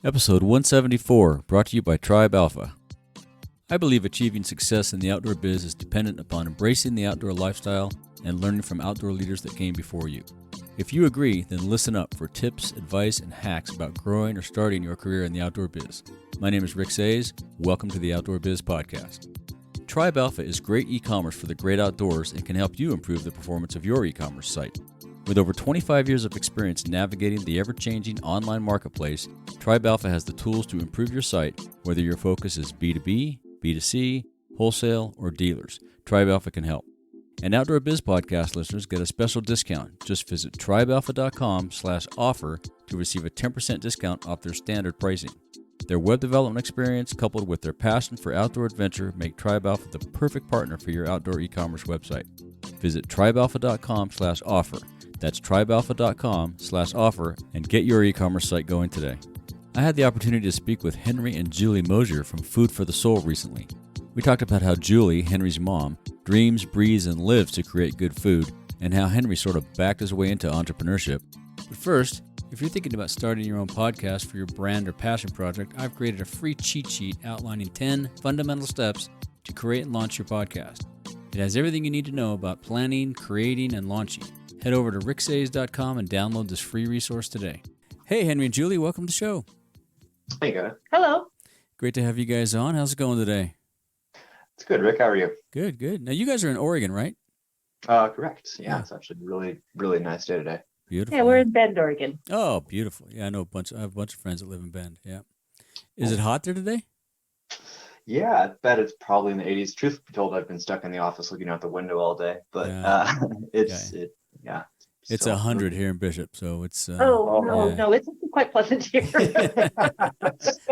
Episode 174, brought to you by Tribe Alpha. I believe achieving success in the outdoor biz is dependent upon embracing the outdoor lifestyle and learning from outdoor leaders that came before you. If you agree, then listen up for tips, advice, and hacks about growing or starting your career in the outdoor biz. My name is Rick Sayes. Welcome to the Outdoor Biz Podcast. Tribe Alpha is great e-commerce for the great outdoors and can help you improve the performance of your e-commerce site. With over 25 years of experience navigating the ever-changing online marketplace, Tribe Alpha has the tools to improve your site, whether your focus is B2B, B2C, wholesale, or dealers. Tribe Alpha can help. And Outdoor Biz Podcast listeners get a special discount. Just visit tribealpha.com/offer to receive a 10% discount off their standard pricing. Their web development experience, coupled with their passion for outdoor adventure, make Tribe Alpha the perfect partner for your outdoor e-commerce website. Visit tribealpha.com/offer. That's tribealpha.com/offer and get your e-commerce site going today. I had the opportunity to speak with Henry and Julie Mosier from Food for the Soul recently. We talked about how Julie, Henry's mom, dreams, breathes, and lives to create good food, and how Henry sort of backed his way into entrepreneurship. But first, if you're thinking about starting your own podcast for your brand or passion project, I've created a free cheat sheet outlining 10 fundamental steps to create and launch your podcast. It has everything you need to know about planning, creating, and launching. Head over to ricksayes.com and download this free resource today. Hey, Henry and Julie, welcome to the show. Hey, guys. Hello. Great to have you guys on. How's it going today? It's good, Rick. How are you? Good, good. Now, you guys are in Oregon, right? Correct. Yeah, it's actually really nice day today. Beautiful. Yeah, we're in Bend, Oregon. Oh, beautiful. Yeah, I have a bunch of friends that live in Bend. Yeah. Is it hot there today? Yeah, I bet it's probably in the 80s. Truth be told, I've been stuck in the office looking out the window all day, but it's 100 here in Bishop, so it's. No, it's quite pleasant here.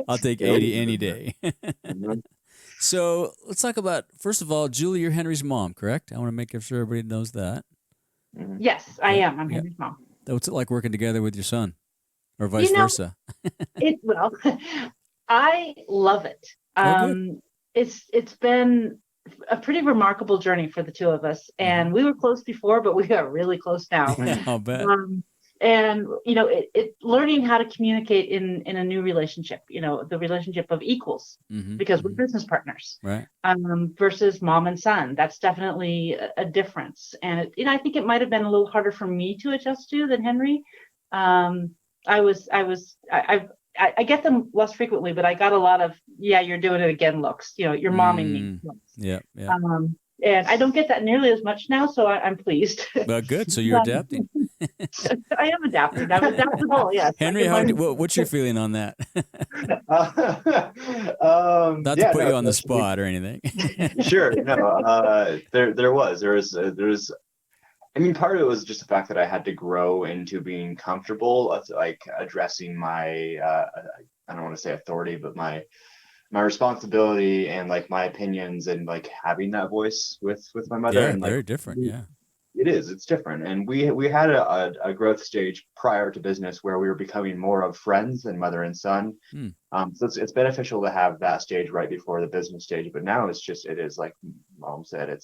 I'll take 80 any day. So let's talk about, first of all, Julie, you're Henry's mom, correct? I want to make sure everybody knows that. Yes, I am. I'm Henry's mom. What's it like working together with your son, or vice versa? I love it. It's been a pretty remarkable journey for the two of us, and we were close before, but we got really close now. I'll bet. And learning how to communicate in a new relationship, the relationship of equals, because we're business partners, right? Versus mom and son. That's definitely a difference. And I think it might have been a little harder for me to adjust to than Henry. I get them less frequently, but I got a lot of, you're doing it again looks, you're momming me looks. Yeah. And I don't get that nearly as much now, so I'm pleased. Well, good. So you're adapting. I am adapting. I'm adaptable, yes. Henry, what's your feeling on that? Not to put you on the spot or anything. Sure. No, there was. I mean, part of it was just the fact that I had to grow into being comfortable, like addressing my, I don't want to say authority, but my responsibility and like my opinions and like having that voice with my mother. Yeah, and very different. Yeah, it's different. And we had a growth stage prior to business where we were becoming more of friends than mother and son. So it's beneficial to have that stage right before the business stage. But now it is like Mom said,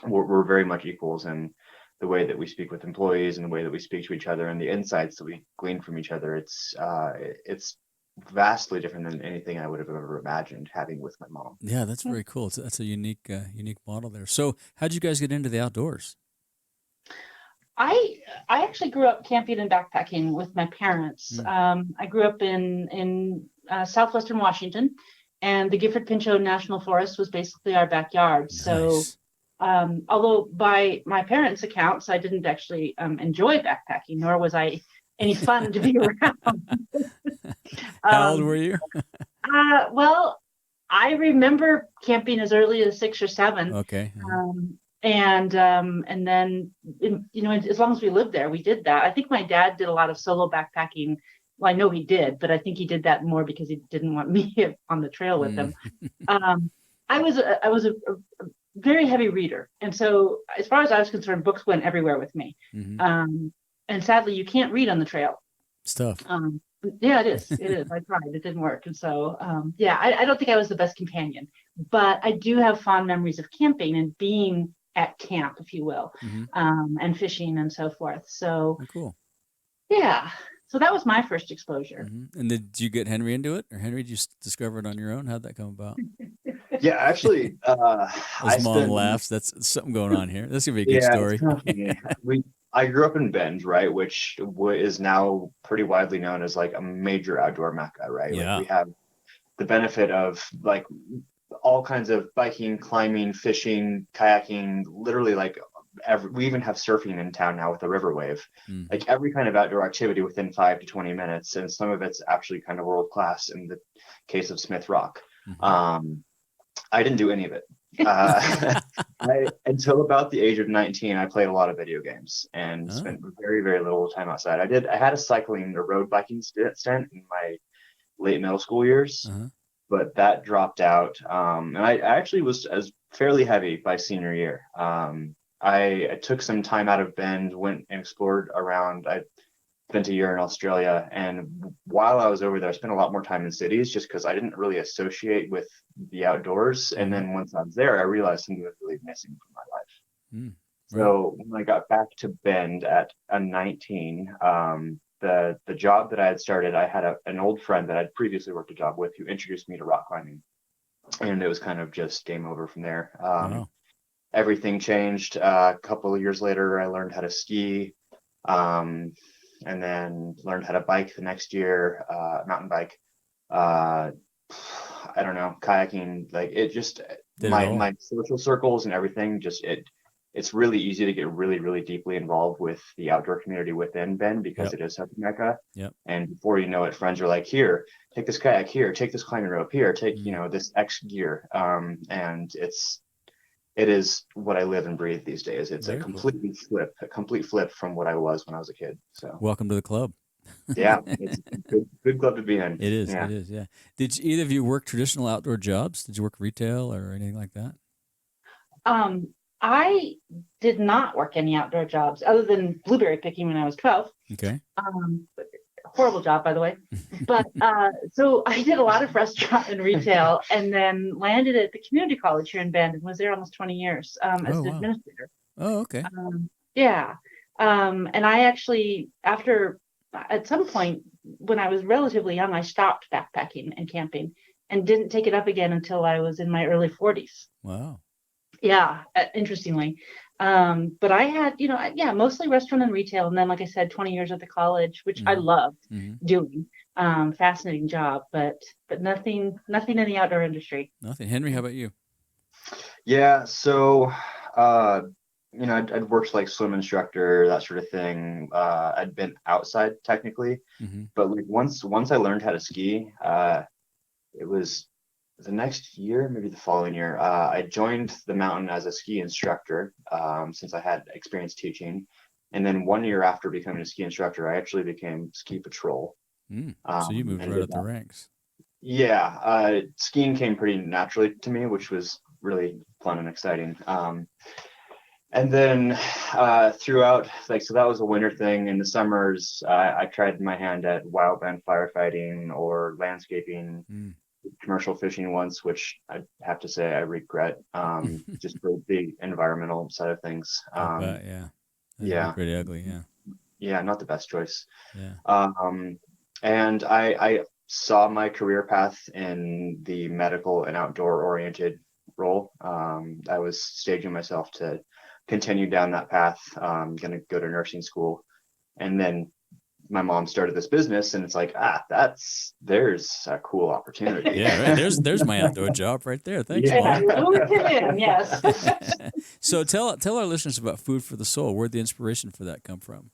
we're very much equals in the way that we speak with employees and the way that we speak to each other and the insights that we glean from each other. It's vastly different than anything I would have ever imagined having with my mom. Yeah, that's very cool. That's a unique model there. So how'd you guys get into the outdoors? I actually grew up camping and backpacking with my parents. I grew up in southwestern Washington, and the Gifford Pinchot National Forest was basically our backyard. Nice. So although by my parents' accounts, I didn't actually enjoy backpacking, nor was I any fun to be around. How old were you? Well, I remember camping as early as 6 or 7. Okay. And then, as long as we lived there, we did that. I think my dad did a lot of solo backpacking. Well, I know he did, but I think he did that more because he didn't want me on the trail with him. I was a very heavy reader. And so as far as I was concerned, books went everywhere with me. And sadly, you can't read on the trail. It's tough. Yeah, it is. It is. I tried. It didn't work. And so, I don't think I was the best companion, but I do have fond memories of camping and being at camp, if you will, and fishing and so forth. So, cool. Yeah. So that was my first exposure. Mm-hmm. And did you get Henry into it, or Henry, did you discover it on your own? How'd that come about? Yeah, actually, As mom laughs, that's something going on here. This could be a good story. It's kind of funny. I grew up in Bend, right, which is now pretty widely known as like a major outdoor Mecca, right? Yeah. Like we have the benefit of like all kinds of biking, climbing, fishing, kayaking, literally like we even have surfing in town now with the river wave. Mm-hmm. Like every kind of outdoor activity within 5 to 20 minutes, and some of it's actually kind of world class in the case of Smith Rock. Mm-hmm. I didn't do any of it. Until about the age of 19, I played a lot of video games and spent very, very little time outside. I had a road biking stint in my late middle school years, but that dropped out. And I actually was fairly heavy by senior year. I took some time out of Bend, went and explored around. I spent a year in Australia, and while I was over there, I spent a lot more time in cities just because I didn't really associate with the outdoors. And then once I was there, I realized something was really missing from my life. So when I got back to Bend at 19, the job that I had started, I had an old friend that I'd previously worked a job with who introduced me to rock climbing, and it was kind of just game over from there. Everything changed. A couple of years later, I learned how to ski. And then learned how to bike the next year, mountain bike. I don't know, kayaking. Like it just my social circles and everything. It's really easy to get really, really deeply involved with the outdoor community within Bend because it is such a Mecca. Yep. And before you know it, friends are like, here, take this kayak, here, take this climbing rope, here, take this X gear. And it is what I live and breathe these days. It's a complete flip from what I was when I was a kid. So welcome to the club. Yeah, it's a good club to be in. It is. Yeah. Did either of you work traditional outdoor jobs? Did you work retail or anything like that? I did not work any outdoor jobs other than blueberry picking when I was 12. Okay. Horrible job, by the way. But so I did a lot of restaurant and retail, and then landed at the community college here in Bend and was there almost 20 years as an administrator. Oh, okay. And I actually, at some point when I was relatively young, I stopped backpacking and camping and didn't take it up again until I was in my early 40s. Wow. Yeah, interestingly. But I had, mostly restaurant and retail. And then, like I said, 20 years at the college, which I loved doing. Fascinating job, but nothing in the outdoor industry. Nothing. Henry, how about you? Yeah. So, I'd worked like swim instructor, that sort of thing. I'd been outside technically, but like once I learned how to ski, it was the next year, maybe the following year, I joined the mountain as a ski instructor since I had experience teaching. And then 1 year after becoming a ski instructor, I actually became ski patrol. So you moved right up the ranks. Yeah. Skiing came pretty naturally to me, which was really fun and exciting. And then throughout, so that was a winter thing. In the summers, I tried my hand at wildland firefighting or landscaping. Commercial fishing once, which I have to say I regret, just for the environmental side of things. Yeah. Pretty ugly. Yeah, not the best choice. Yeah. And I saw my career path in the medical and outdoor oriented role. I was staging myself to continue down that path. Going to go to nursing school, and then my mom started this business, and it's like, there's a cool opportunity. Yeah, right. There's my outdoor job right there. Thanks, Mom. Yes. So tell our listeners about Food for the Soul. Where'd the inspiration for that come from?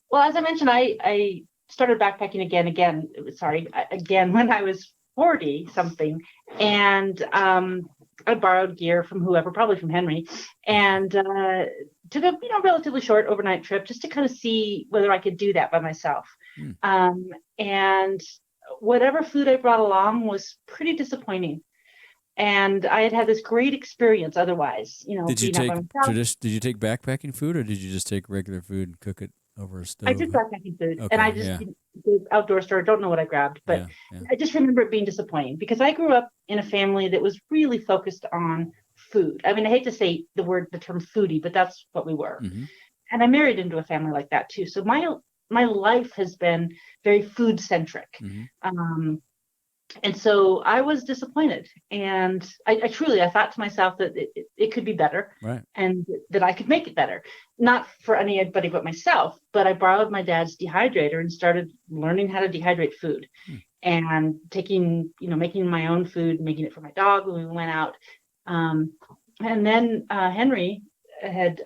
Well, as I mentioned, I started backpacking again when I was 40 something, and I borrowed gear from whoever, probably from Henry, and took a relatively short overnight trip just to kind of see whether I could do that by myself. And whatever food I brought along was pretty disappointing. And I had this great experience otherwas. Did you take backpacking food, or did you just take regular food and cook it over a stove? I took backpacking food, and I just the outdoor store. Don't know what I grabbed, but I just remember it being disappointing because I grew up in a family that was really focused on food. I mean, I hate to say the term foodie, but that's what we were. And I married into a family like that too. So my my life has been very food centric. And so I was disappointed, and I truly, I thought to myself that it could be better, right, and that I could make it better, not for anybody but myself. But I borrowed my dad's dehydrator and started learning how to dehydrate food, and making my own food, making it for my dog when we went out. And then Henry had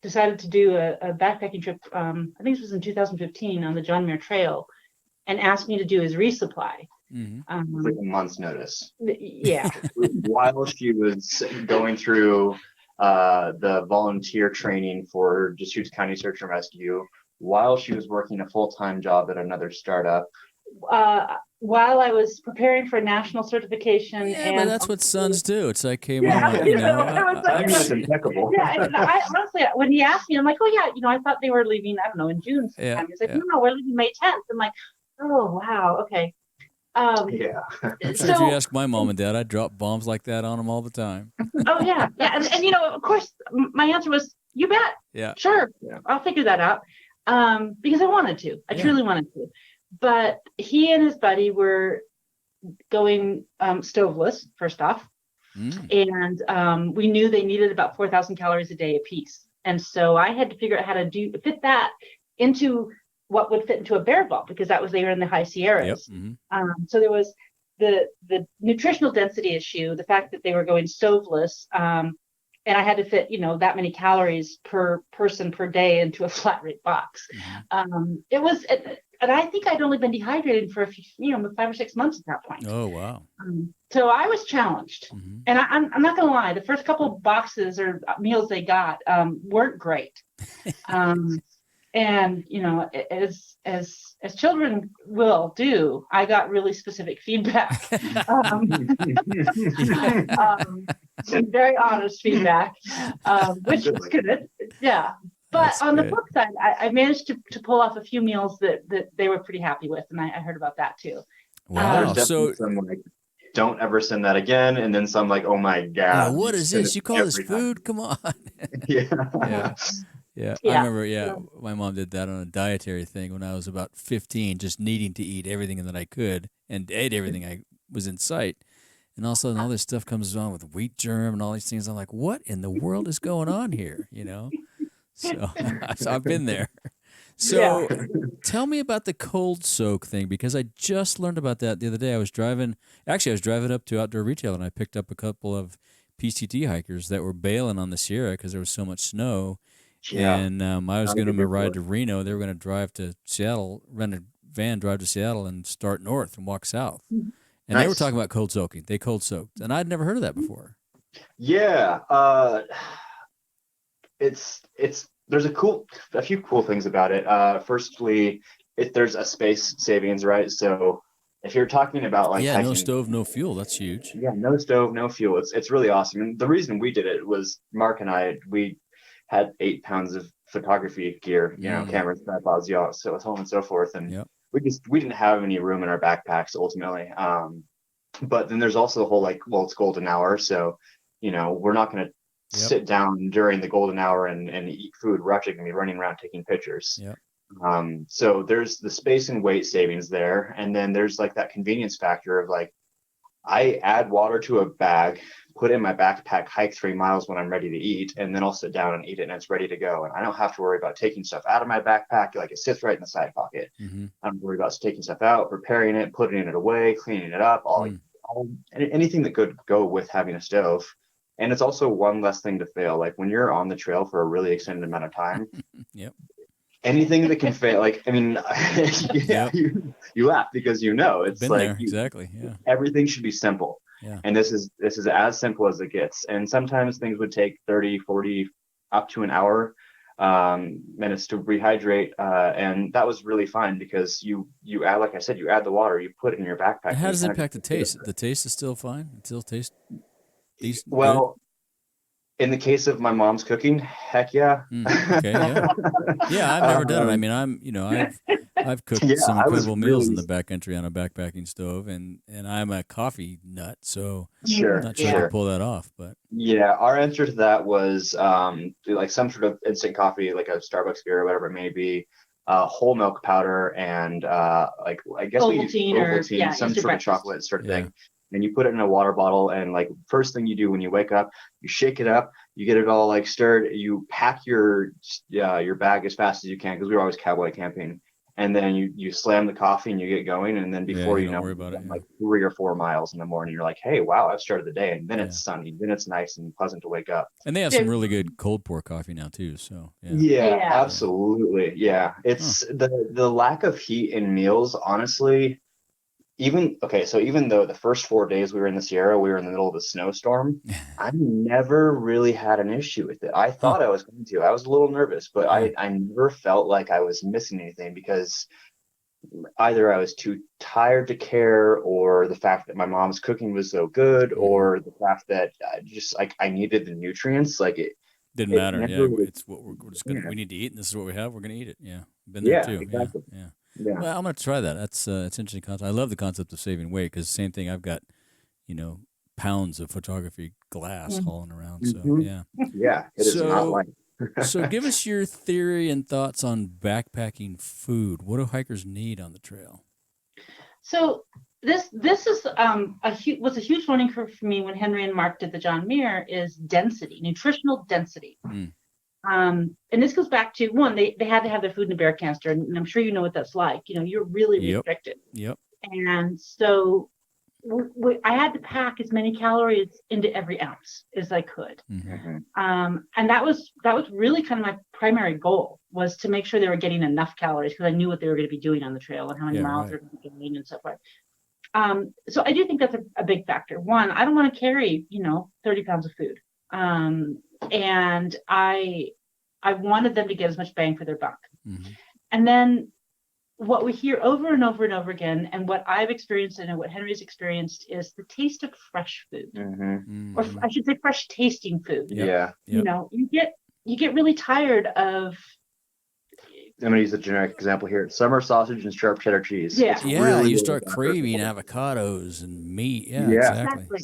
decided to do a backpacking trip. I think this was in 2015 on the John Muir Trail, and asked me to do his resupply. Like a month's notice. Yeah. While she was going through the volunteer training for Deschutes County Search and Rescue, while she was working a full-time job at another startup. While I was preparing for a national certification. Yeah, and but that's what sons do. It's like, hey, yeah, Mama, I think it's impeccable. Yeah, and I honestly, when he asked me, I'm like, oh yeah, I thought they were leaving, I don't know, in June sometime. Yeah, He's like, no, we're leaving May 10th. I'm like, oh wow, okay. Yeah. I'm sure if you ask my mom and dad, I'd drop bombs like that on them all the time. Oh yeah, and of course, my answer was, you bet. Yeah. Sure. Yeah. I'll figure that out. Because I wanted to. I truly wanted to. But he and his buddy were going stoveless, first off. And we knew they needed about 4,000 calories a day apiece. And so I had to figure out how to fit that into what would fit into a bear vault, because they were in the high Sierras. Yep. So there was the nutritional density issue, the fact that they were going stoveless, and I had to fit, that many calories per person per day into a flat rate box. It was, and I think I'd only been dehydrated for a few, 5 or 6 months at that point. Oh, wow. So I was challenged. And I'm not going to lie, the first couple of boxes or meals they got weren't great. And as children will do, I got really specific feedback, very honest feedback, which was good. Yeah. But That's on great. the flip side, I managed to pull off a few meals that they were pretty happy with, and I heard about that too. Wow. There's definitely some like, don't ever send that again, and then some like, oh my god, what is this? You call this food? Come on. Yeah. I remember, my mom did that on a dietary thing when I was about 15, just needing to eat everything that I could and ate everything I was in sight. And all of a sudden, all this stuff comes on with wheat germ and all these things. I'm like, what in the world is going on here? So I've been there. So tell me about the cold soak thing, because I just learned about that the other day. I was driving up to Outdoor Retail, and I picked up a couple of PCT hikers that were bailing on the Sierra because there was so much snow. Yeah. And I was going to ride to Reno. They were going to drive to Seattle, rent a van, drive to Seattle, and start north and walk south. And They were talking about cold soaking. They cold soaked, and I'd never heard of that before. Yeah. There's a few cool things about it. Firstly, there's a space savings, right? So if you're talking about like hiking, no stove, no fuel, that's huge. Yeah, no stove, no fuel. It's really awesome. And the reason we did it was Mark and I, we had 8 pounds of photography gear, cameras, tripods, yachts, so on and so forth. And we didn't have any room in our backpacks ultimately. But then there's also the whole it's golden hour. So, we're not going to sit down during the golden hour and eat food. We're actually going to be running around taking pictures. So there's the space and weight savings there. And then there's like that convenience factor of like, I add water to a bag, put it in my backpack, hike 3 miles when I'm ready to eat, and then I'll sit down and eat it and it's ready to go. And I don't have to worry about taking stuff out of my backpack. Like it sits right in the side pocket. I don't worry about taking stuff out, preparing it, putting it away, cleaning it up, anything that could go with having a stove. And it's also one less thing to fail. Like when you're on the trail for a really extended amount of time, anything that can fail, like, I mean, you laugh because it's been like there. Exactly. Yeah. Everything should be simple. Yeah. And this is as simple as it gets. And sometimes things would take 30, 40, up to an hour minutes to rehydrate. And that was really fun because you add, like I said, you add the water, you put it in your backpack. And how does it impact the taste? The taste is still fine? It still tastes decent? Well, good? In the case of my mom's cooking, heck yeah. Okay, yeah. I've never done it. I mean, I've cooked some incredible meals in the backcountry on a backpacking stove, and I'm a coffee nut, so I'm not sure I can pull that off. But yeah, our answer to that was like some sort of instant coffee, like a Starbucks beer or whatever it may be. whole milk powder and like I guess we use Ovaltine, some sort of chocolate sort of thing. And you put it in a water bottle, and like first thing you do when you wake up, you shake it up, you get it all like stirred, you pack your bag as fast as you can, because we were always cowboy camping. And then you slam the coffee and you get going, and then before you know, like 3 or 4 miles in the morning, you're like, hey, wow, I've started the day, and then it's sunny, then it's nice and pleasant to wake up. And they have some really good cold pour coffee now too. So absolutely, It's the lack of heat in meals, honestly. Even though the first 4 days we were in the Sierra, we were in the middle of a snowstorm, I never really had an issue with it. I thought I was going to. I was a little nervous, but I never felt like I was missing anything, because either I was too tired to care, or the fact that my mom's cooking was so good, or the fact that just like I needed the nutrients. Like it didn't matter. It's what we're just gonna. We need to eat, and this is what we have. We're gonna eat it. Yeah, been there too. Exactly. Yeah. Well, I'm going to try that. That's interesting concept. I love the concept of saving weight, because same thing. I've got, pounds of photography glass hauling around. So it is not light. So give us your theory and thoughts on backpacking food. What do hikers need on the trail? So this is was a huge learning curve for me when Henry and Mark did the John Muir, is density, nutritional density. And this goes back to one, they had to have their food in a bear canister, and I'm sure you know what that's like. You're really restricted. Yep. And so I had to pack as many calories into every ounce as I could. And that was really kind of my primary goal, was to make sure they were getting enough calories, because I knew what they were going to be doing on the trail and how many miles they were going to be doing and so forth. So I do think that's a big factor. One, I don't want to carry 30 pounds of food. And I wanted them to get as much bang for their buck. And then what we hear over and over and over again, and what I've experienced and what Henry's experienced, is the taste of fresh food, or I should say fresh tasting food. You get really tired of. I'm going to use a generic example here. Summer sausage and sharp cheddar cheese. You start craving avocados and meat. Exactly.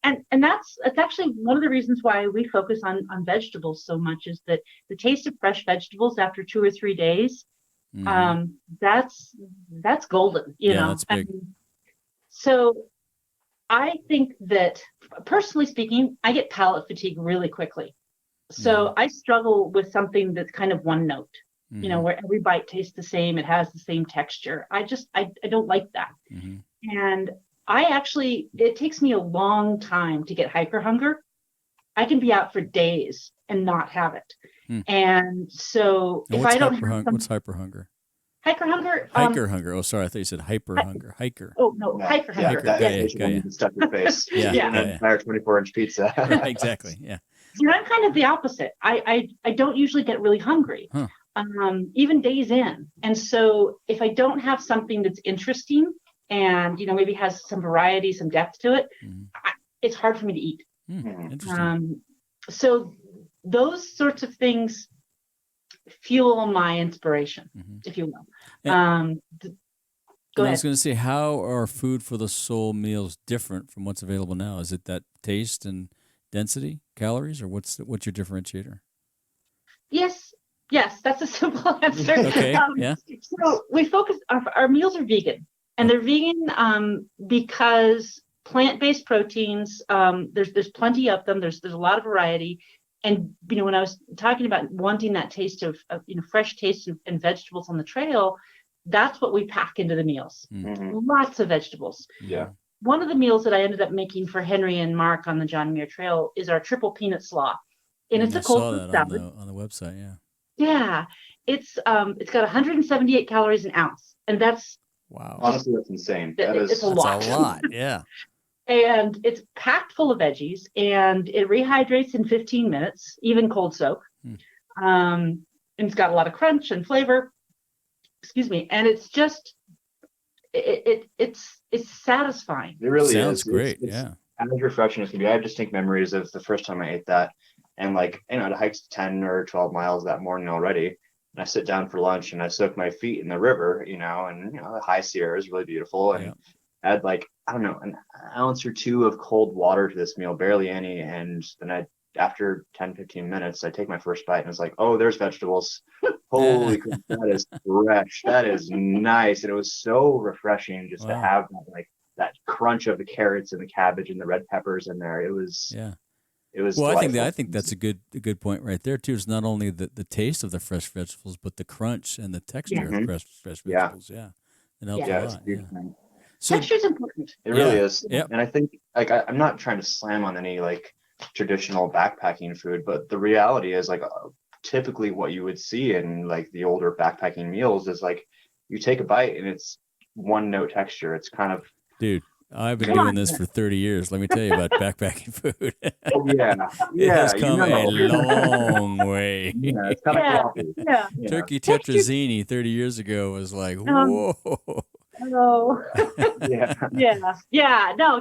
And that's actually one of the reasons why we focus on vegetables so much, is that the taste of fresh vegetables after 2 or 3 days, that's golden, That's big. So I think that, personally speaking, I get palate fatigue really quickly. So I struggle with something that's kind of one note, where every bite tastes the same, it has the same texture. I don't like that. And it takes me a long time to get hiker hunger. I can be out for days and not have it. And so if I don't have what's hyper hunger? Hiker hunger. Hiker hunger. Oh, sorry, I thought you said hyper hunger. Hiker. Oh no, hiker hunger. Stuff your face. Entire 24-inch pizza. Exactly. Yeah. See, I'm kind of the opposite. I don't usually get really hungry, even days in. And so if I don't have something that's interesting and maybe has some variety, some depth to it, it's hard for me to eat. Interesting. So those sorts of things fuel my inspiration, if you will. Go ahead. I was going to say, how are Food for the Soul meals different from what's available now? Is it that taste and density, calories, or what's your differentiator? Yes, that's a simple answer. Okay. So we focus. Our meals are vegan, and they're vegan because plant-based proteins. There's plenty of them. There's a lot of variety. And when I was talking about wanting that taste of fresh taste and vegetables on the trail, that's what we pack into the meals. Lots of vegetables. Yeah. One of the meals that I ended up making for Henry and Mark on the John Muir Trail is our triple peanut slaw, and it's a cold food salad on the website. Yeah, it's got 178 calories an ounce, and that's wow. Honestly, that's insane. It's a lot. That's a lot. Yeah. And it's packed full of veggies, and it rehydrates in 15 minutes, even cold soak. And it's got a lot of crunch and flavor. Excuse me. And it's just, it's satisfying. It really sounds is. Great. It's as refreshing as can be. I have distinct memories of the first time I ate that, and I hiked 10 or 12 miles that morning already. And I sit down for lunch and I soak my feet in the river, and the high Sierra is really beautiful, and add an ounce or two of cold water to this meal, barely any, and then I'd after 10, 15 minutes, I take my first bite and it's like, oh, there's vegetables. Holy crap, that is fresh. That is nice. And it was so refreshing just to have that, like that crunch of the carrots and the cabbage and the red peppers in there. It was well, delightful. I think that's a good point right there too. It's not only the taste of the fresh vegetables, but the crunch and the texture of fresh vegetables. Yeah. It helps a lot. So, texture's important. It really is. Yep. And I think like I'm not trying to slam on any like traditional backpacking food, but the reality is like typically what you would see in like the older backpacking meals is like you take a bite and it's one note texture. It's kind of dude. I've been doing this for 30 years. Let me tell you about backpacking food. It has come a long way. Yeah, it's kind of coffee. Turkey tetrazzini 30 years ago was like, whoa. Oh. No,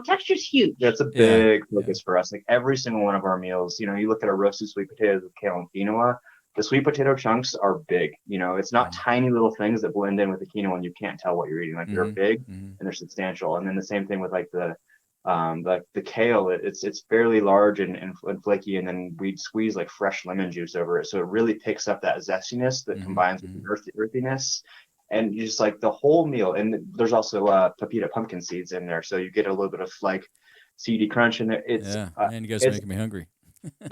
texture's huge. That's a big focus for us. Like every single one of our meals, you know, you look at our roasted sweet potatoes with kale and quinoa, the sweet potato chunks are big. You know, it's not tiny little things that blend in with the quinoa and you can't tell what you're eating. Like they're big and they're substantial. And then the same thing with like the kale, it's fairly large and flaky, and then we'd squeeze like fresh lemon juice over it. So it really picks up that zestiness that combines with the earthiness. And you just like the whole meal. And there's also pepita pumpkin seeds in there. So you get a little bit of like seedy crunch in there. Man, you guys are making me hungry.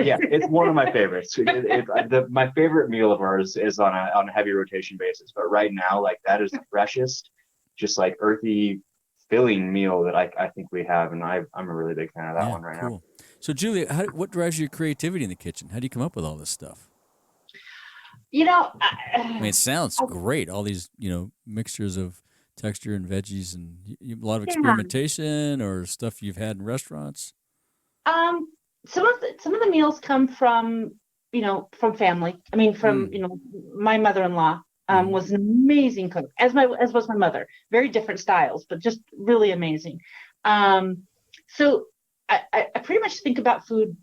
Yeah, it's one of my favorites. My favorite meal of ours is on a heavy rotation basis. But right now, like that is the freshest, just like earthy, filling meal that I think we have. And I'm a really big fan of that one right now. So Julie, what drives your creativity in the kitchen? How do you come up with all this stuff? You know, I mean, it sounds great. All these, you know, mixtures of texture and veggies, and a lot of experimentation or stuff you've had in restaurants. Some of the meals come from, you know, from family. I mean, from you know, my mother-in-law was an amazing cook, as was my mother. Very different styles, but just really amazing. So I pretty much think about food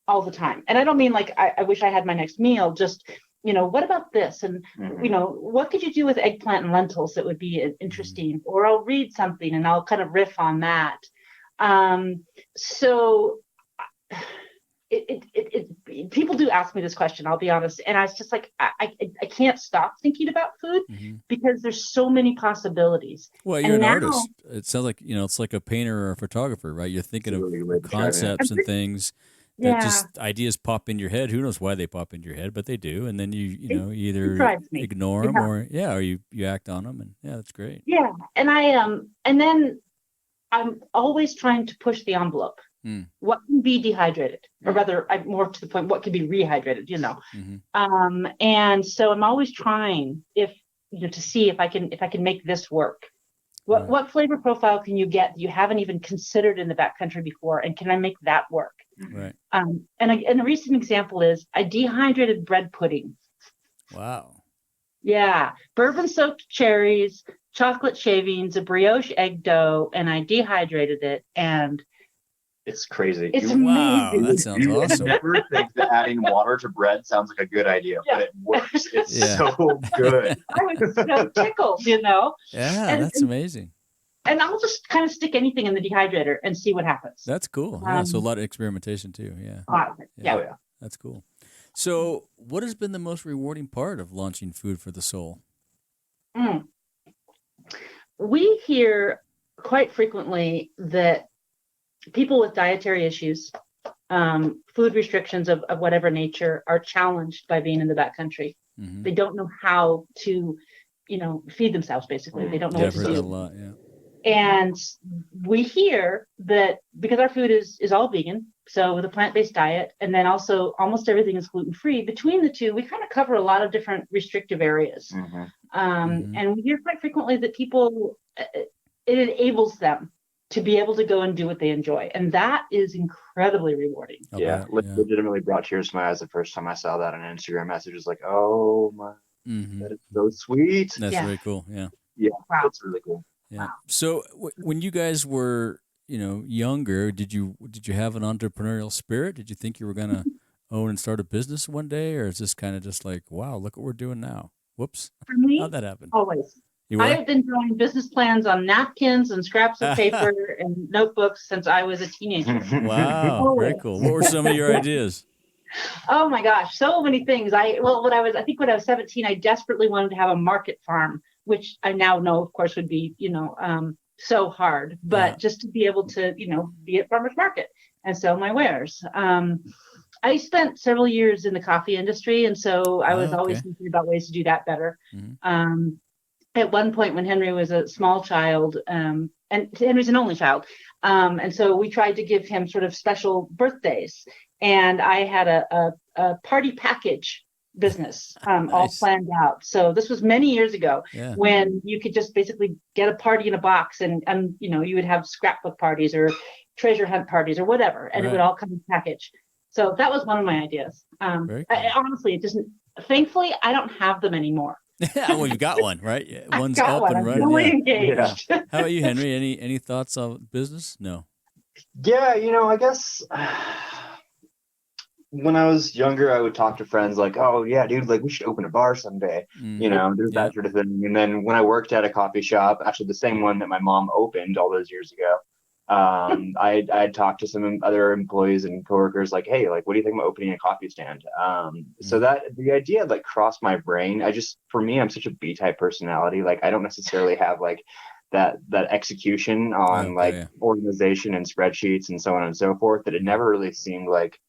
all the time, and I don't mean like I wish I had my next meal. Just, you know, what about this? And, you know, what could you do with eggplant and lentils that would be interesting? Or I'll read something and I'll kind of riff on that. So people do ask me this question, I'll be honest. And I was just like, I can't stop thinking about food because there's so many possibilities. Well, you're an artist. It sounds like, you know, it's like a painter or a photographer, right? You're thinking of concepts and things. That just ideas pop in your head. Who knows why they pop into your head, but they do. And then you either ignore them or you act on them. And that's great. Yeah. And and then I'm always trying to push the envelope. What can be dehydrated, or rather, more to the point, what can be rehydrated, you know? And so I'm always trying to see if I can make this work. What flavor profile can you get that you haven't even considered in the backcountry before, and can I make that work? Right. And a recent example is I dehydrated bread pudding. Wow. Yeah, bourbon-soaked cherries, chocolate shavings, a brioche egg dough, and I dehydrated it, and it's crazy. It's amazing. Wow, that sounds awesome. You never think that adding water to bread sounds like a good idea, but it works. It's so good. I was so tickled, you know? Yeah, that's amazing. And I'll just kind of stick anything in the dehydrator and see what happens. That's cool. So a lot of experimentation too. Yeah. Yeah. That's cool. So what has been the most rewarding part of launching Food for the Soul? We hear quite frequently that people with dietary issues, food restrictions of whatever nature, are challenged by being in the backcountry. They don't know how to, you know, feed themselves, basically. They don't know what to do. A lot, And we hear that because our food is all vegan, so with a plant-based diet, and then also almost everything is gluten-free, between the two, we kind of cover a lot of different restrictive areas. And we hear quite frequently that people, it enables them to be able to go and do what they enjoy. And that is incredibly rewarding. Legitimately brought tears to my eyes the first time I saw that on an Instagram message. It was like, oh my, that is so sweet. That's very cool. Yeah. Wow. That's really cool. Yeah. Wow. So when you guys were, you know, younger, did you have an entrepreneurial spirit? Did you think you were going to own and start a business one day? Or is this kind of just like, wow, look what we're doing now? Whoops. For me, how'd that happen? Always. I've been drawing business plans on napkins and scraps of paper and notebooks since I was a teenager. Wow, very cool. What were some of your ideas? Oh my gosh, so many things. When I was 17, I desperately wanted to have a market farm, which I now know, of course, would be, so hard, but just to be able to, be at farmers market and sell my wares. I spent several years in the coffee industry, and so I was always thinking about ways to do that better. Mm-hmm. At one point when Henry was a small child, and Henry's an only child, and so we tried to give him sort of special birthdays. And I had a party package business nice. All planned out. So this was many years ago when you could just basically get a party in a box and you would have scrapbook parties or treasure hunt parties or whatever, and it would all come in a package. So that was one of my ideas. Cool. Honestly, it doesn't. Thankfully, I don't have them anymore. Well, you've got one, right? One's up and running. I'm really engaged. How about you, Henry? Any thoughts on business? No. Yeah, I guess when I was younger, I would talk to friends like, "Oh yeah, dude, like we should open a bar someday." There's that sort of thing. And then when I worked at a coffee shop, actually the same one that my mom opened all those years ago, I'd talked to some other employees and coworkers like, "Hey, like, what do you think about opening a coffee stand?" So that the idea like crossed my brain. For me, I'm such a B-type personality. Like, I don't necessarily have like that execution on organization and spreadsheets and so on and so forth, that it never really seemed like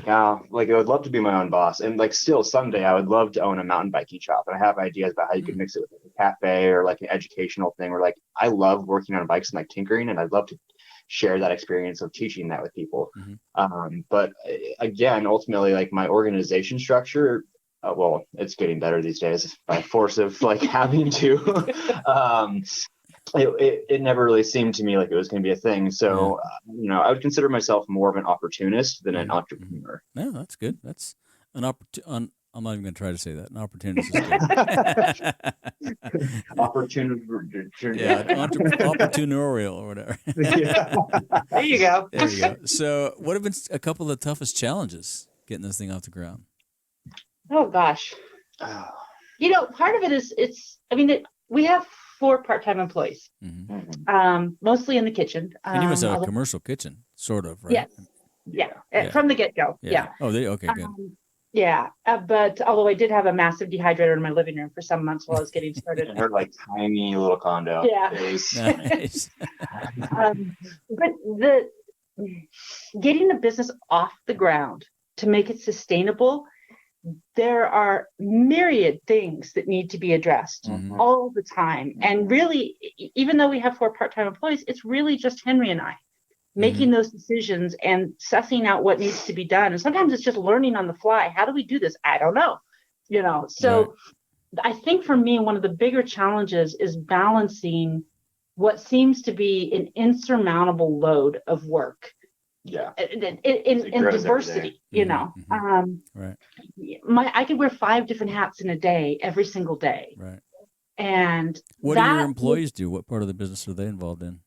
I would love to be my own boss. And like still someday I would love to own a mountain biking shop. And I have ideas about how you could mix it with like a cafe or like an educational thing, or like I love working on bikes and like tinkering, and I'd love to share that experience of teaching that with people. Mm-hmm. But again, ultimately, like my organization structure, well, it's getting better these days by force of like having to. It never really seemed to me like it was going to be a thing. So, I would consider myself more of an opportunist than an entrepreneur. No, that's good. That's an opportunity. I'm not even going to try to say that. An opportunist is good. Entrepreneurial or whatever. There you go. There you go. So what have been a couple of the toughest challenges getting this thing off the ground? Oh, gosh. Part of it is we have 4 part-time employees, mostly in the kitchen. And you must have a commercial kitchen, sort of, right? Yes. Yeah. From the get-go. Yeah. Oh, okay, good. But although I did have a massive dehydrator in my living room for some months while I was getting started. Her like tiny little condo. Yeah. Nice. But getting the business off the ground to make it sustainable, there are myriad things that need to be addressed all the time. And really, even though we have 4 part-time employees, it's really just Henry and I making those decisions and sussing out what needs to be done. And sometimes it's just learning on the fly. How do we do this? I don't know. So I think for me, one of the bigger challenges is balancing what seems to be an insurmountable load of work. Yeah. In diversity, Right. I could wear 5 different hats in a day, every single day. Right. And what do your employees do? What part of the business are they involved in?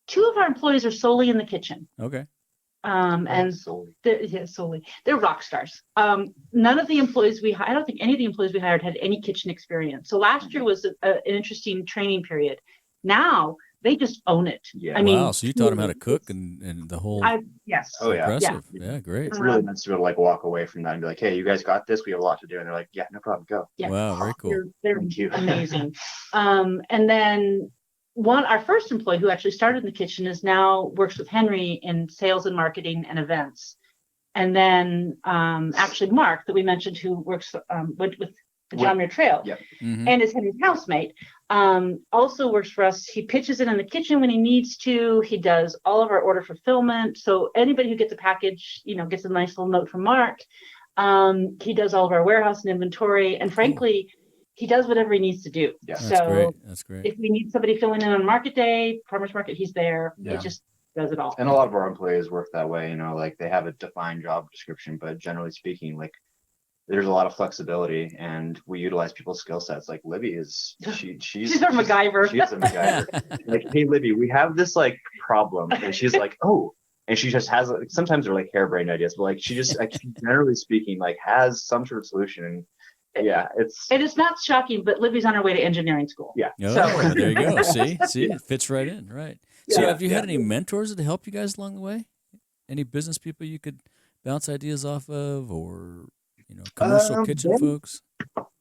2 of our employees are solely in the kitchen. Okay. And solely. They're rock stars. None of the employees I don't think any of the employees we hired had any kitchen experience. So last year was an interesting training period. Now they just own it. Yeah. Wow. So you taught them how to cook and the whole. Yes. Oh yeah. Impressive. Yeah. Great. It's really nice to be able to like walk away from that and be like, "Hey, you guys got this. We have a lot to do." And they're like, "Yeah, no problem. Go." Yeah. Wow. Very cool. They're amazing. And then our first employee who actually started in the kitchen now works with Henry in sales and marketing and events. And then actually Mark that we mentioned, who works with the John Muir Trail and is Henry's housemate, also works for us. He pitches it in the kitchen when he needs to. He does all of our order fulfillment. So anybody who gets a package, gets a nice little note from Mark. He does all of our warehouse and inventory. And frankly, he does whatever he needs to do. Yeah. That's great. If we need somebody filling in on market day, farmers market, he's there. Yeah. It just does it all. And a lot of our employees work that way, like they have a defined job description, but generally speaking, like there's a lot of flexibility and we utilize people's skill sets. Like Libby she's our MacGyver. She's a MacGyver. Like, "Hey Libby, we have this like problem," and she's like, "Oh," and she just has sometimes they're like harebrained ideas, but like she just like, generally speaking, like has some sort of solution. And it's not shocking, but Libby's on her way to engineering school. Yeah. Oh, so there you go. See, it fits right in. Right. So have you had any mentors that help you guys along the way? Any business people you could bounce ideas off of, or commercial kitchen folks?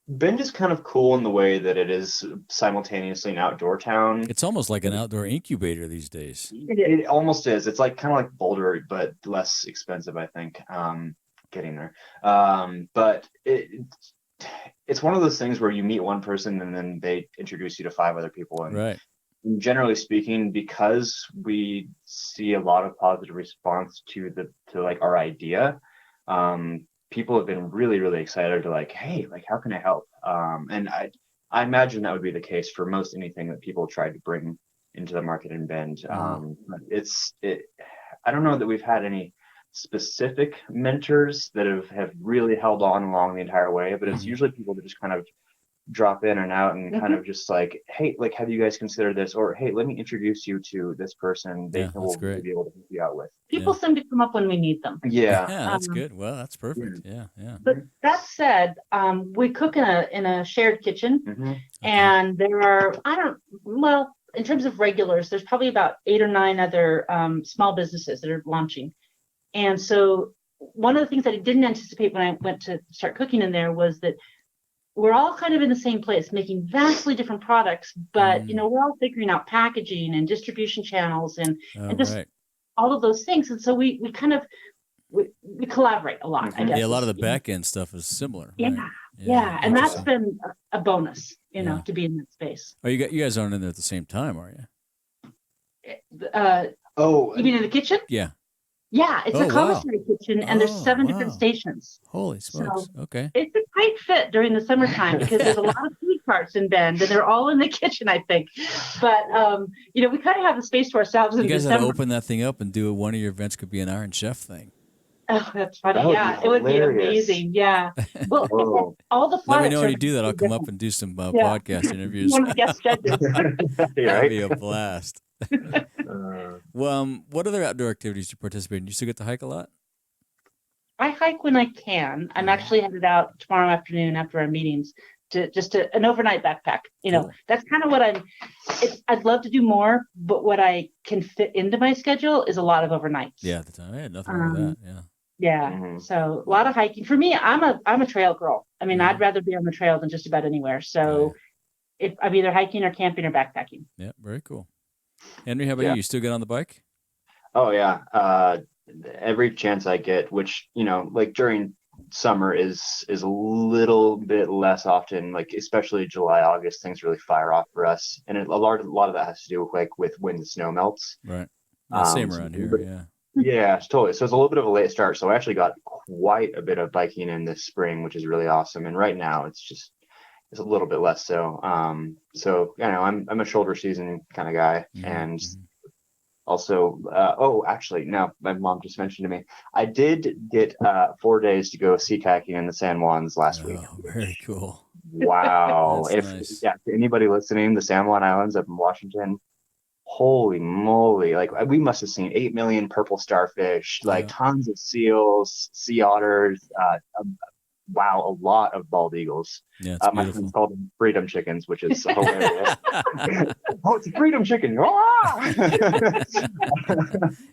Bend is kind of cool in the way that it is simultaneously an outdoor town. It's almost like an outdoor incubator these days. It almost is. It's like kind of like Boulder, but less expensive, I think. Getting there. But it's one of those things where you meet one person and then they introduce you to 5 other people. And right. Generally speaking, because we see a lot of positive response to like our idea, people have been really, really excited to like, hey, like, how can I help? And I imagine that would be the case for most anything that people try to bring into the market in Bend. I don't know that we've had any specific mentors that have really held on along the entire way, but it's usually people that just kind of drop in and out and kind of just like, hey, like, have you guys considered this? Or, hey, let me introduce you to this person they will be able to help you out with. People seem to come up when we need them. Yeah, that's good. Well, that's perfect. Yeah. But that said, we cook in a shared kitchen, and there are, in terms of regulars, there's probably about 8 or 9 other small businesses that are launching. And so one of the things that I didn't anticipate when I went to start cooking in there was that we're all kind of in the same place, making vastly different products, but we're all figuring out packaging and distribution channels and just all of those things. And so we kind of we collaborate a lot. I guess. Yeah, a lot of the back end stuff is similar. Yeah, right? yeah, and that's been a bonus, to be in that space. Oh, you guys aren't in there at the same time, are you? You mean in the kitchen? Yeah. Yeah, it's a commissary kitchen, and there's 7 different stations. Holy smokes! So okay, it's a tight fit during the summertime because there's a lot of food carts in Bend, and they're all in the kitchen, I think. But we kind of have the space to ourselves. You guys had to open that thing up and do one of your events could be an Iron Chef thing. Oh, that's funny. It would be amazing. Yeah. Well, all the products. Let me know when you do that. I'll come up and do some podcast interviews. One of the guest judges. That'd be a blast. Well, what other outdoor activities do you participate in? You still get to hike a lot? I hike when I can. I'm actually headed out tomorrow afternoon after our meetings to an overnight backpack. Cool. That's kind of what I'd love to do more, but what I can fit into my schedule is a lot of overnights. Yeah, at the time I had nothing wrong with that. Yeah. Yeah. So a lot of hiking. For me, I'm a trail girl. I mean, I'd rather be on the trail than just about anywhere. So if I'm either hiking or camping or backpacking. Yeah, very cool. Henry, how about you? You still get on the bike? Oh yeah. Every chance I get, which, like during summer is a little bit less often, like especially July, August, things really fire off for us. And a lot of that has to do with when the snow melts. Right. Same around here. Yeah. Yeah, totally. So it's a little bit of a late start. So I actually got quite a bit of biking in this spring, which is really awesome. And right now it's a little bit less so. So I'm a shoulder season kind of guy, and also actually, now my mom just mentioned to me, I did get 4 days to go sea kayaking in the San Juans last week. Very cool. Wow. Nice. If anybody listening, the San Juan Islands up in Washington, holy moly, like we must have seen 8 million purple starfish, like tons of seals, sea otters, a lot of bald eagles. Yeah, it's my friends called them freedom chickens, which is hilarious. Oh, it's a freedom chicken.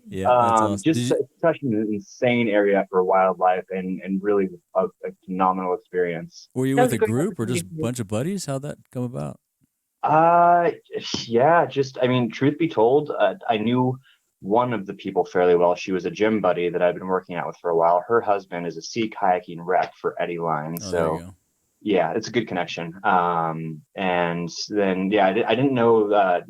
Yeah, that's awesome. Just such an insane area for wildlife and really a phenomenal experience. Were you with a group or just a bunch of buddies? How'd that come about? Truth be told, I knew one of the people fairly well. She was a gym buddy that I've been working out with for a while. Her husband is a sea kayaking rep for Eddie Line. So yeah, it's a good connection. And then, I didn't know,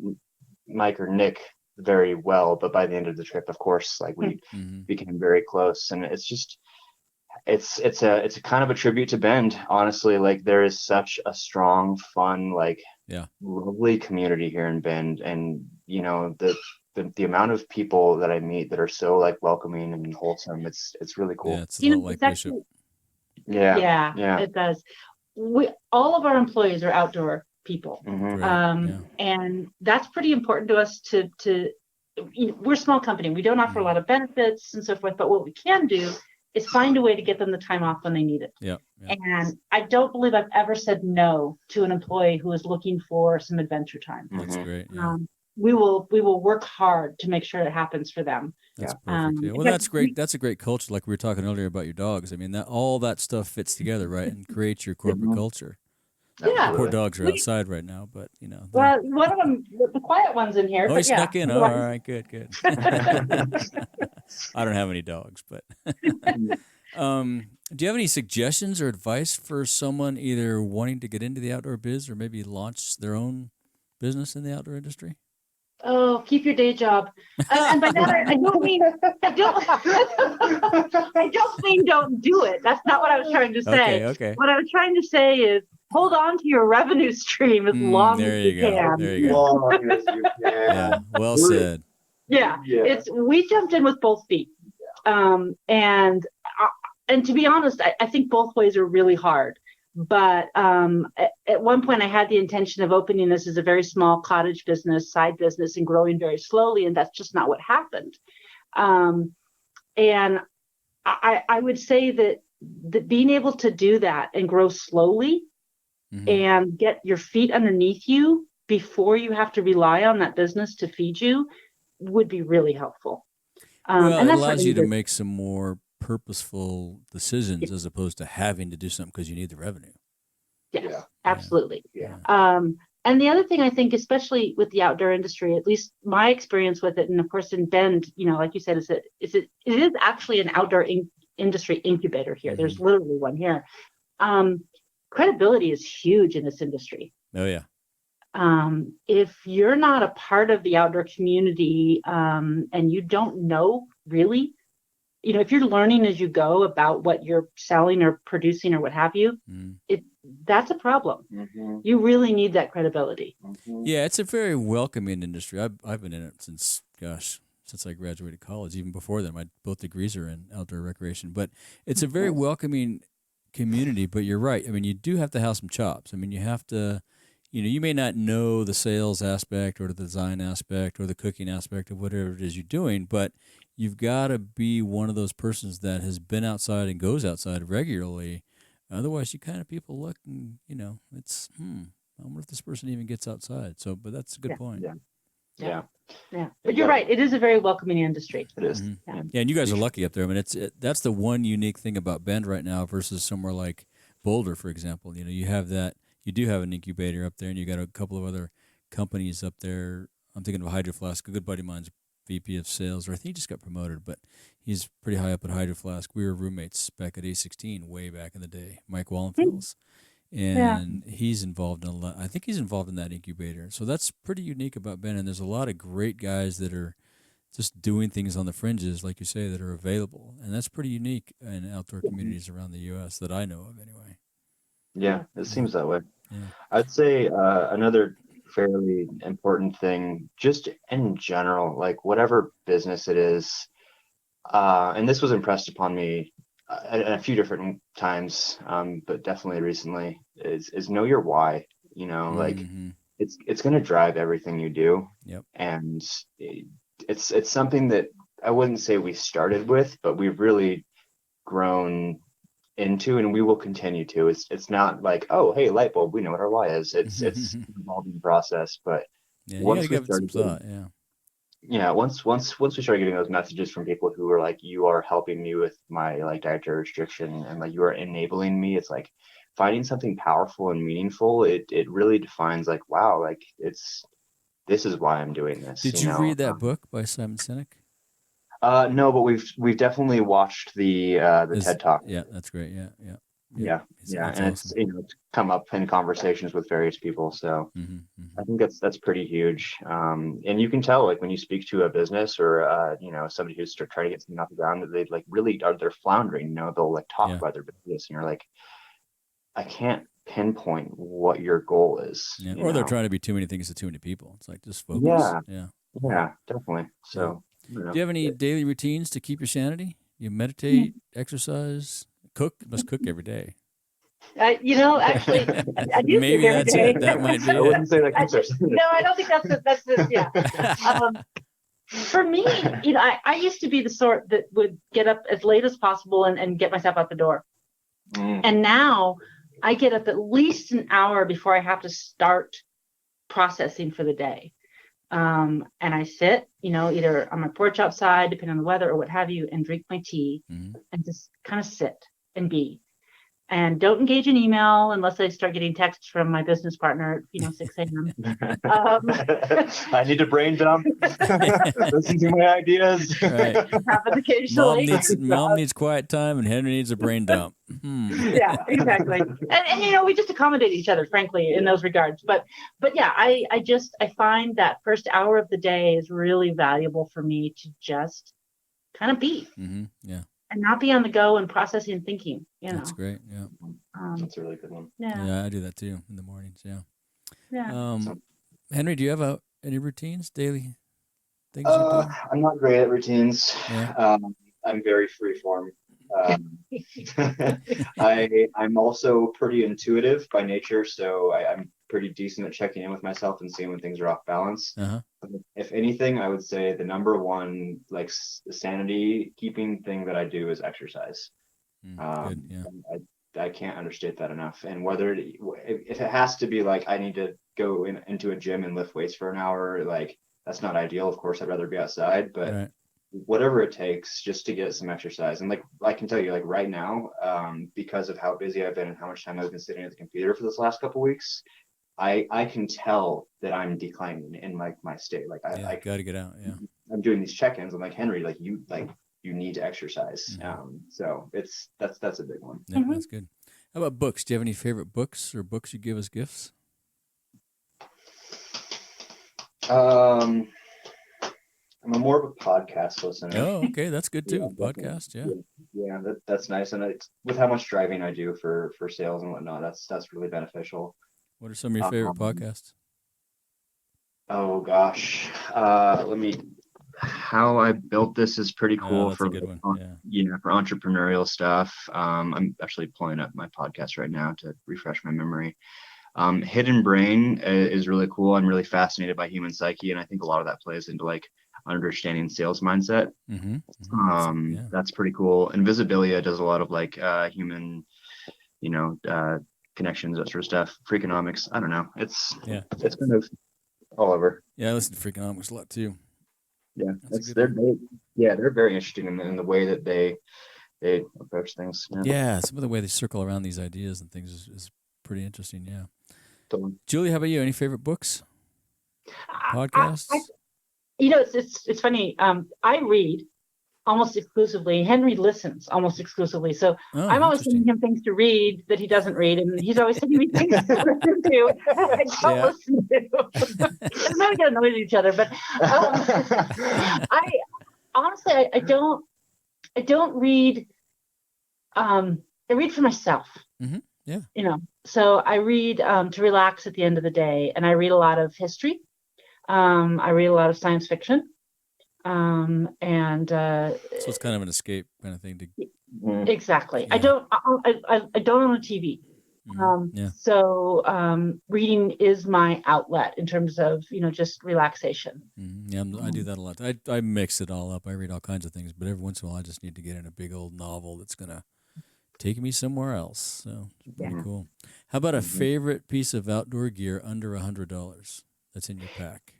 Mike or Nick very well, but by the end of the trip, of course, like we became very close, and it's just, it's a kind of a tribute to Bend, honestly. Like there is such a strong, fun, lovely community here in Bend, and the amount of people that I meet that are so like welcoming and wholesome, it's really cool. Yeah, it's a little like actually, yeah, it does. All of our employees are outdoor people, and that's pretty important to us. We're a small company. We don't offer a lot of benefits and so forth, but what we can do is find a way to get them the time off when they need it. Yeah. And I don't believe I've ever said no to an employee who is looking for some adventure time. That's great. Yeah. we will work hard to make sure it happens for them. That's perfect. Yeah. Well, that's great. That's a great culture. Like we were talking earlier about your dogs. I mean, all that stuff fits together, right, and creates your corporate culture. Yeah. Poor dogs are outside right now, but Well, one of them, the quiet one's in here. Oh, he snuck in. Oh, all right, good. I don't have any dogs, but do you have any suggestions or advice for someone either wanting to get into the outdoor biz or maybe launch their own business in the outdoor industry? Oh, keep your day job. And by that, I don't mean don't do it. That's not what I was trying to say. Okay. What I was trying to say is hold on to your revenue stream as long as you can. There you go. Yeah, well said. Yeah. We jumped in with both feet. And to be honest, I think both ways are really hard. But at one point, I had the intention of opening this as a very small cottage business, side business, and growing very slowly. And that's just not what happened. And I would say that being able to do that and grow slowly and get your feet underneath you before you have to rely on that business to feed you would be really helpful. And it allows you to make some more purposeful decisions as opposed to having to do something because you need the revenue. Yes, absolutely. Yeah. And the other thing I think, especially with the outdoor industry, at least my experience with it, and of course in Bend, like you said, it is actually an outdoor industry incubator here. There's literally one here. Credibility is huge in this industry. Oh yeah. If you're not a part of the outdoor community and you don't know really, if you're learning as you go about what you're selling or producing or what have you, that's a problem. You really need that credibility. Yeah, it's a very welcoming industry. I've been in it since I graduated college. Even before then, both degrees are in outdoor recreation. But it's a very welcoming community. But you're right. I mean, you do have to have some chops. I mean, you have to. You may not know the sales aspect or the design aspect or the cooking aspect of whatever it is you're doing, but you've got to be one of those persons that has been outside and goes outside regularly. Otherwise, people look and, it's, I wonder if this person even gets outside. So, but that's a good point. Yeah. But you're right. It is a very welcoming industry. It is. Yeah, and you guys are lucky up there. I mean, that's the one unique thing about Bend right now versus somewhere like Boulder, for example. You have that. You do have an incubator up there, and you got a couple of other companies up there. I'm thinking of Hydro Flask. A good buddy of mine's VP of sales, or I think he just got promoted, but he's pretty high up at Hydro Flask. We were roommates back at A16 way back in the day, Mike Wallenfels. And he's involved in a lot. I think he's involved in that incubator. So that's pretty unique about Ben, and there's a lot of great guys that are just doing things on the fringes, like you say, that are available. And that's pretty unique in outdoor communities around the U.S. that I know of anyway. Yeah, it seems that way. Yeah. I'd say another fairly important thing, just in general, like whatever business it is, and this was impressed upon me a few different times, but definitely recently, is know your why. Like it's going to drive everything you do. Yep. And it's something that I wouldn't say we started with, but we've really grown into, and we will continue to. It's not like, oh, hey, light bulb, we know what our why is. It's an evolving process, but once we started once we started getting those messages from people who were like, you are helping me with my dietary restriction, and like you are enabling me, it's like finding something powerful and meaningful. It really defines like, wow, like this is why I'm doing this. Did you read that book by Simon Sinek? No, but we've definitely watched the TED Talk. Yeah, that's great. Yeah. And awesome. It's come up in conversations with various people, so I think that's pretty huge. And you can tell, like, when you speak to a business or somebody who's trying to get something off the ground, that they like really they're floundering. They'll like talk about their business, and you're like, I can't pinpoint what your goal is. Yeah. Or they're trying to be too many things to too many people. It's like, just focus. Yeah, definitely. So. Do you have any daily routines to keep your sanity? You meditate, exercise, cook? You must cook every day. Actually, I do maybe that's day. It. That might be. I wouldn't say that. No, I don't think that's it. Yeah. For me, I used to be the sort that would get up as late as possible and get myself out the door. And now I get up at least an hour before I have to start processing for the day. And I sit, either on my porch outside, depending on the weather or what have you, and drink my tea and just kind of sit and be. And don't engage in email unless I start getting texts from my business partner at 6 a.m. I need to brain dump. Listen to my ideas. Right. Happens occasionally. Mom needs quiet time, and Henry needs a brain dump. Yeah, exactly. And we just accommodate each other, frankly, in those regards. But yeah, I find that first hour of the day is really valuable for me to just kind of be. Yeah. And not be on the go and processing and thinking. That's great. Yeah. That's a really good one. Yeah, I do that too in the mornings. Yeah. Yeah. Henry, do you have any routines, daily things you're doing? I'm not great at routines. Yeah. I'm very freeform. I'm also pretty intuitive by nature, so I'm pretty decent at checking in with myself and seeing when things are off balance. If anything, I would say the number one sanity keeping thing that I do is exercise. Good, yeah. I can't understate that enough. And whether if it has to be I need to go into a gym and lift weights for an hour, that's not ideal. Of course, I'd rather be outside, but right. Whatever it takes just to get some exercise. And I can tell you, right now, because of how busy I've been and how much time I've been sitting at the computer for this last couple of weeks, I can tell that I'm declining in my state. I got to get out. Yeah. I'm doing these check-ins. I'm like, Henry, you need to exercise. So that's a big one. Yeah, that's good. How about books? Do you have any favorite books or books you give as gifts? I'm more of a podcast listener. Oh, okay, that's good too. Podcast, yeah, that's nice. And with how much driving I do for sales and whatnot, that's really beneficial. What are some of your favorite podcasts? Oh gosh, How I Built This is pretty cool for for entrepreneurial stuff. I'm actually pulling up my podcast right now to refresh my memory. Hidden Brain is really cool. I'm really fascinated by human psyche, and I think a lot of that plays into understanding sales mindset. That's pretty cool. Invisibilia does a lot of human, connections, that sort of stuff. Freakonomics, I don't know. It's kind of all over. Yeah, I listen to Freakonomics a lot too. Yeah, they're very interesting in the way that they approach things. Yeah, some of the way they circle around these ideas and things is pretty interesting. Yeah. Totally. Julie, how about you? Any favorite books? Podcasts? It's funny. I read almost exclusively. Henry listens almost exclusively. So I'm always sending him things to read that he doesn't read, and he's always sending me things to listen to. I don't listen to. And then we get annoyed at each other. But I honestly, I don't read. I read for myself. Mm-hmm. Yeah. So I read to relax at the end of the day, and I read a lot of history. I read a lot of science fiction. So it's kind of an escape kind of thing to. Exactly. Yeah. I don't own a TV. So reading is my outlet in terms of just relaxation. Yeah, I do that a lot. I mix it all up. I read all kinds of things, but every once in a while I just need to get in a big old novel that's gonna take me somewhere else. So it's pretty cool. How about a favorite piece of outdoor gear under $100 that's in your pack?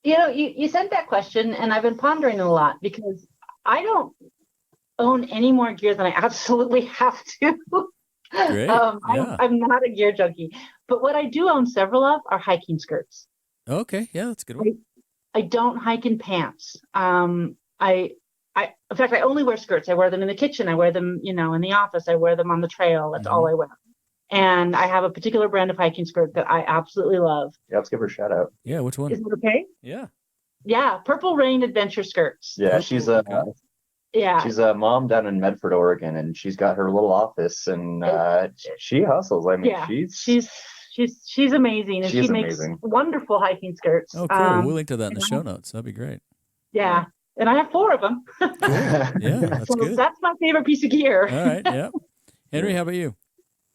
You sent that question, and I've been pondering it a lot because I don't own any more gear than I absolutely have to. Great. I'm not a gear junkie, but what I do own several of are hiking skirts. Okay, yeah, that's a good one. I don't hike in pants. In fact, I only wear skirts. I wear them in the kitchen. I wear them, in the office. I wear them on the trail. That's all I wear. And I have a particular brand of hiking skirt that I absolutely love. Yeah, let's give her a shout out. Yeah, which one? Is it okay? Yeah. Yeah, Purple Rain Adventure Skirts. Yeah, she's a mom down in Medford, Oregon, and she's got her little office, and she hustles. I mean, she's amazing, and she makes wonderful hiking skirts. Oh, cool. We'll link to that in the show notes. That'd be great. Yeah. And I have 4 of them. Cool. Yeah, that's good. That's my favorite piece of gear. All right, yeah. Henry, how about you?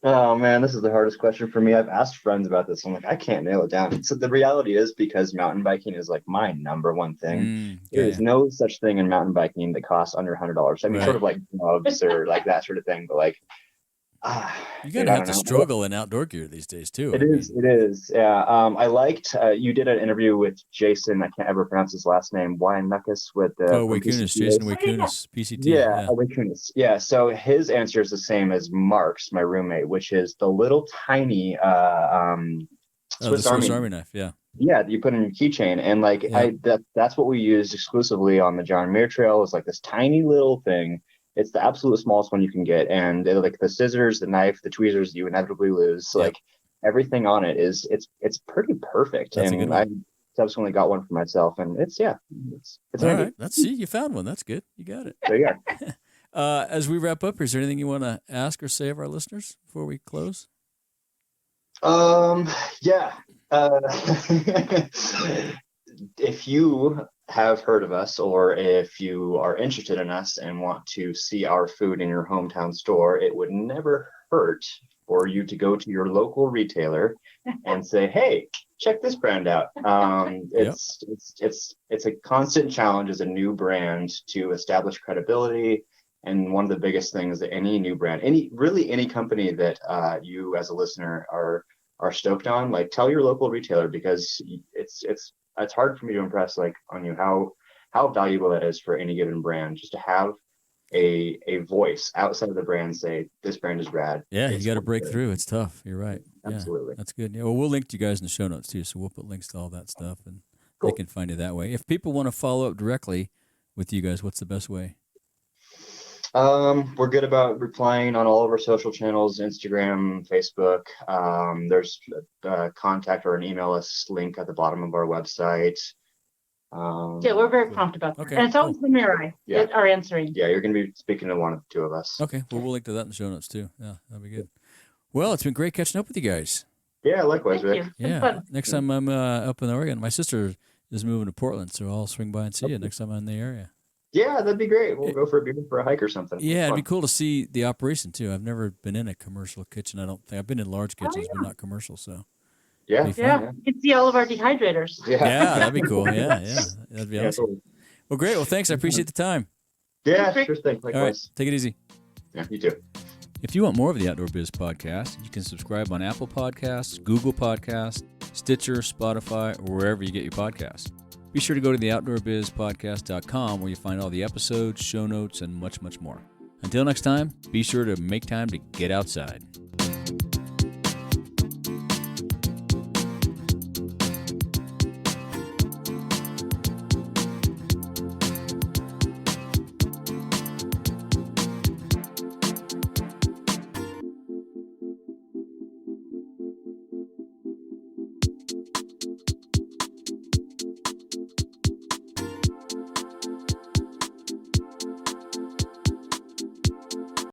Oh man, this is the hardest question for me. I've asked friends about this. I'm like, I can't nail it down. So the reality is, because mountain biking is my number one thing, there's no such thing in mountain biking that costs under $100. I mean, sort of like gloves or that sort of thing, but You're dude, gonna I have don't to know. struggle in outdoor gear these days too. It is. It is. Yeah. I liked. You did an interview with Jason. I can't ever pronounce his last name. Wynekes with from Wakunis, Jason PCTA. Wakunis, PCT. Yeah, Wynekes. Yeah. So his answer is the same as Mark's, my roommate, which is the little tiny The Swiss Army knife. Yeah. Yeah, that you put in your keychain, and like Yeah. that's what we used exclusively on the John Muir Trail. Is like this tiny little thing. It's the absolute smallest one you can get, and like the scissors, the knife, the tweezers you inevitably lose. So, Yep. like everything on it is it's pretty perfect. That's a and good one. I subsequently got one for myself, and it's all handy. right. Let's see. You found one. That's good. You got it. So yeah. As we wrap up, is there anything you want to ask or say of our listeners before we close? Yeah. If you have heard of us, or if you are interested in us and want to see our food in your hometown store, it would never hurt for you to go to your local retailer and say, "Hey, check this brand out." It's a constant challenge as a new brand to establish credibility. And one of the biggest things that any new brand, any company that you as a listener are stoked on, like tell your local retailer, because it's hard for me to impress on you how valuable that is for any given brand, just to have a voice outside of the brand say this brand is rad. Yeah, you got to break through. It's tough. You're right. Absolutely. Yeah, that's good. Yeah, well, we'll link to you guys in the show notes too, so we'll put links to all that stuff, and They can find you that way. If people want to follow up directly with you guys, what's the best way? We're good about replying on all of our social channels, Instagram, Facebook. There's a contact or an email us link at the bottom of our website. Yeah, we're very prompt about that. Okay, and it's always Henry or I that are answering. Yeah, you're going to be speaking to one of the two of us. Okay, well, we'll link to that in the show notes too. Yeah, that'll be good. Well, it's been great catching up with you guys. Yeah, likewise, Rick. Yeah, next time I'm up in Oregon, my sister is moving to Portland, so I'll swing by and see you next time I'm in the area. Yeah, that'd be great. We'll go for a beer, for a hike or something. Yeah, it'd be cool to see the operation too. I've never been in a commercial kitchen. I don't think I've been in large kitchens, but not commercial. So yeah, you can see all of our dehydrators. Yeah, that'd be cool. Yeah, that'd be awesome. Totally. Well, great. Well, thanks. I appreciate the time. Yeah, sure thing. Likewise. All right, take it easy. Yeah, you too. If you want more of the Outdoor Biz Podcast, you can subscribe on Apple Podcasts, Google Podcasts, Stitcher, Spotify, or wherever you get your podcasts. Be sure to go to the outdoorbizpodcast.com where you find all the episodes, show notes, and much, much more. Until next time, be sure to make time to get outside.